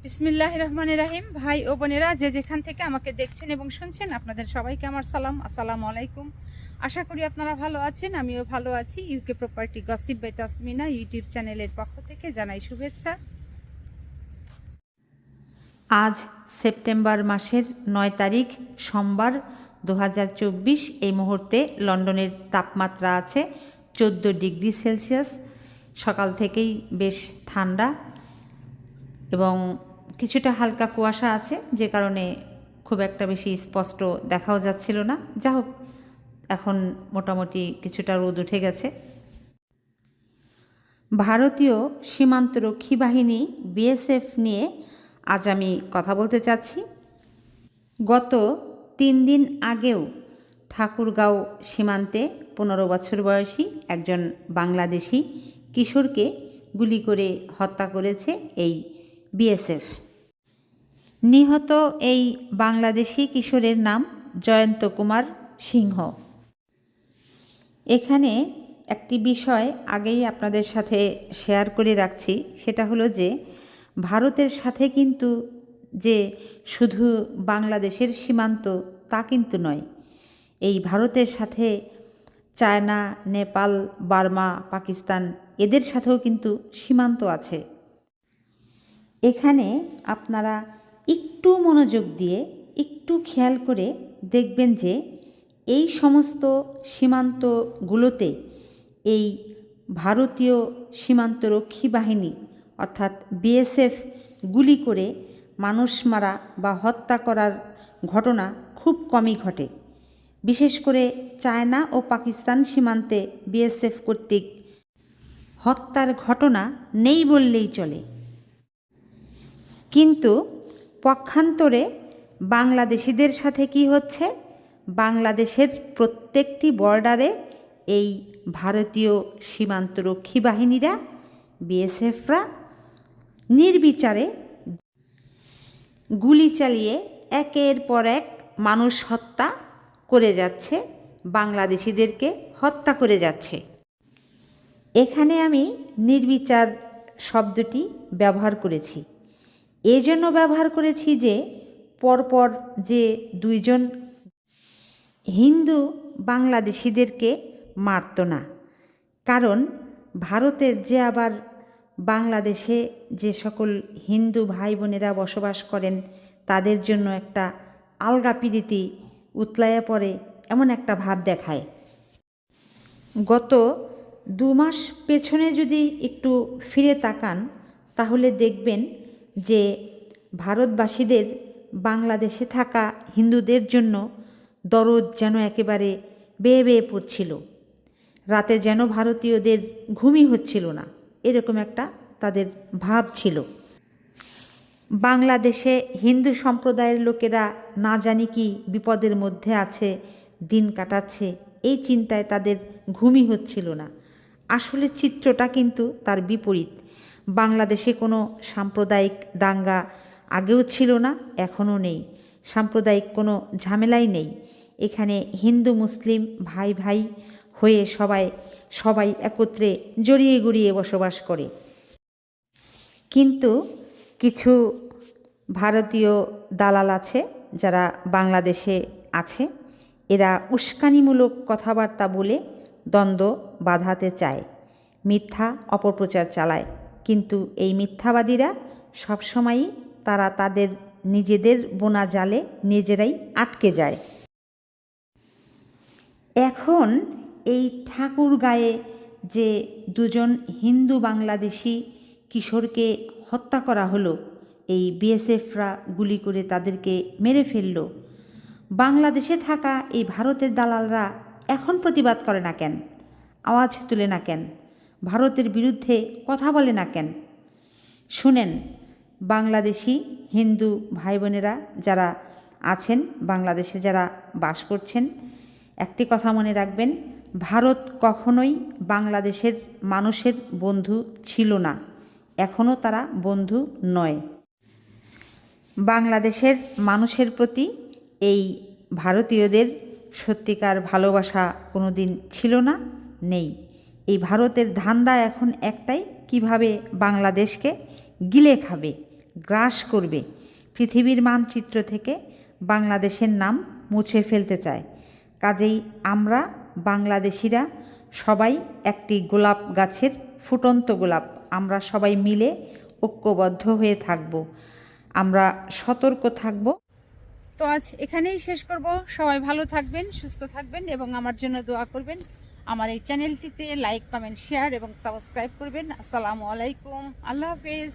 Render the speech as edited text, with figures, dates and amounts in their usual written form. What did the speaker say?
বিসমিল্লাহির রহমানির রহিম। ভাই ও বোনেরা, যে যেখান থেকে আমাকে দেখছেন এবং শুনছেন, আপনাদের সবাইকে আমার সালাম, আসসালামু আলাইকুম। আশা করি আপনারা ভালো আছেন, আমিও ভালো আছি। UK property gossip by Tasmina YouTube চ্যানেলের পক্ষ থেকে জানাই শুভেচ্ছা। আজ সেপ্টেম্বর মাসের 9 তারিখ সোমবার 2024। এই মুহূর্তে লন্ডনের তাপমাত্রা আছে 14 ডিগ্রি সেলসিয়াস। সকাল থেকেই বেশ ঠান্ডা এবং কিছুটা হালকা কুয়াশা আছে, যে কারণে খুব একটা বেশি স্পষ্ট দেখাও যাচ্ছিল না। যা হোক, এখন মোটামুটি কিছুটা রোদ উঠে গেছে। ভারতীয় সীমান্তরক্ষী বাহিনী বিএসএফ নিয়ে আজ আমি কথা বলতে চাচ্ছি। গত 3 দিন আগেও ঠাকুরগাঁও সীমান্তে 15 বছর বয়সী একজন বাংলাদেশি কিশোরকে গুলি করে হত্যা করেছে এই বিএসএফ। নিহত এই বাংলাদেশি কিশোরের নাম জয়ন্ত কুমার সিংহ। এখানে একটি বিষয় আগেই আপনাদের সাথে শেয়ার করে রাখছি, সেটা হলো যে ভারতের সাথে কিন্তু যে শুধু বাংলাদেশের সীমান্ত তা কিন্তু নয়। এই ভারতের সাথে চায়না, নেপাল, বার্মা, পাকিস্তান এদের সাথেও কিন্তু সীমান্ত আছে। এখানে আপনারা একটু মনোযোগ দিয়ে একটু খেয়াল করে দেখবেন যে এই সমস্ত সীমান্তগুলোতে এই ভারতীয় সীমান্তরক্ষী বাহিনী অর্থাৎ বিএসএফ গুলি করে মানুষ মারা বা হত্যা করার ঘটনা খুব কমই ঘটে। বিশেষ করে চায়না ও পাকিস্তান সীমান্তে বিএসএফ কর্তৃক হত্যার ঘটনা নেই বললেই চলে। কিন্তু পক্ষান্তরে বাংলাদেশিদের সাথে কি হচ্ছে? বাংলাদেশের প্রত্যেকটি বর্ডারে এই ভারতীয় সীমান্তরক্ষী বাহিনীরা, বিএসএফরা নির্বিচারে গুলি চালিয়ে একের পর এক মানুষ হত্যা করে যাচ্ছে, বাংলাদেশিদেরকে হত্যা করে যাচ্ছে। এখানে আমি নির্বিচার শব্দটি ব্যবহার করেছি। এজন্য ব্যবহার করেছি যে পরপর যে 2 জন হিন্দু বাংলাদেশিদেরকে মারত না। কারণ ভারতের যে আবার বাংলাদেশে যে সকল হিন্দু ভাই বোনেরা বসবাস করেন, তাদের জন্য একটা আলগা প্রীতি উতলাইয়া পড়ে, এমন একটা ভাব দেখায়। গত 2 মাস পেছনে যদি একটু ফিরে তাকান, তাহলে দেখবেন যে ভারতবাসীদের বাংলাদেশে থাকা হিন্দুদের জন্য দরদ যেন একেবারে বেয়ে বেয়ে পড়ছিল। রাতে যেন ভারতীয়দের ঘুমই হচ্ছিল না, এরকম একটা তাদের ভাব ছিল। বাংলাদেশে হিন্দু সম্প্রদায়ের লোকেরা না জানি কি বিপদের মধ্যে আছে, দিন কাটাচ্ছে, এই চিন্তায় তাদের ঘুমই হচ্ছিল না। আসলে চিত্রটা কিন্তু তার বিপরীত। বাংলাদেশে কোনো সাম্প্রদায়িক দাঙ্গা আগেও ছিল না, এখনও নেই। সাম্প্রদায়িক কোনো ঝামেলাই নেই। এখানে হিন্দু মুসলিম ভাই ভাই হয়ে সবাই একত্রে জড়িয়ে গড়িয়ে বসবাস করে। কিন্তু কিছু ভারতীয় দালাল আছে যারা বাংলাদেশে আছে, এরা উস্কানিমূলক কথাবার্তা বলে দ্বন্দ্ব বাঁধাতে চায়, মিথ্যা অপপ্রচার চালায়। কিন্তু এই মিথ্যাবাদীরা সবসময়ই তারা তাদের নিজেদের বোনা জালে নিজেরাই আটকে যায়। এখন এই ঠাকুরগাঁয়ে যে 2 জন হিন্দু বাংলাদেশি কিশোরকে হত্যা করা হলো, এই বিএসএফরা গুলি করে তাদেরকে মেরে ফেলল, বাংলাদেশে থাকা এই ভারতের দালালরা এখন প্রতিবাদ করে না কেন? আওয়াজ তুলে না কেন? ভারতের বিরুদ্ধে কথা বলে না কেন? শুনেন, বাংলাদেশি হিন্দু ভাই বোনেরা যারা আছেন, বাংলাদেশে যারা বাস করছেন, একটি কথা মনে রাখবেন, ভারত কখনোই বাংলাদেশের মানুষের বন্ধু ছিল না, এখনও তারা বন্ধু নয়। বাংলাদেশের মানুষের প্রতি এই ভারতীয়দের সত্যিকার ভালোবাসা কোনো দিন ছিল না, নেই। এই ভারতের ধান্দা এখন একটাই, কিভাবে বাংলাদেশকে গিলে খাবে, গ্রাস করবে। পৃথিবীর মানচিত্র থেকে বাংলাদেশের নাম মুছে ফেলতে চায়। কাজেই আমরা বাংলাদেশিরা সবাই একটি গোলাপ গাছের ফুটন্ত গোলাপ। আমরা সবাই মিলে ঐক্যবদ্ধ হয়ে থাকব, আমরা সতর্ক থাকব। তো আজ এখানেই শেষ করব। সবাই ভালো থাকবেন, সুস্থ থাকবেন এবং আমার জন্য দোয়া করবেন। আমার এই চ্যানেলটিতে লাইক, কমেন্ট, শেয়ার এবং সাবস্ক্রাইব করবেন। আসসালামু আলাইকুম, আল্লাহ হাফেজ।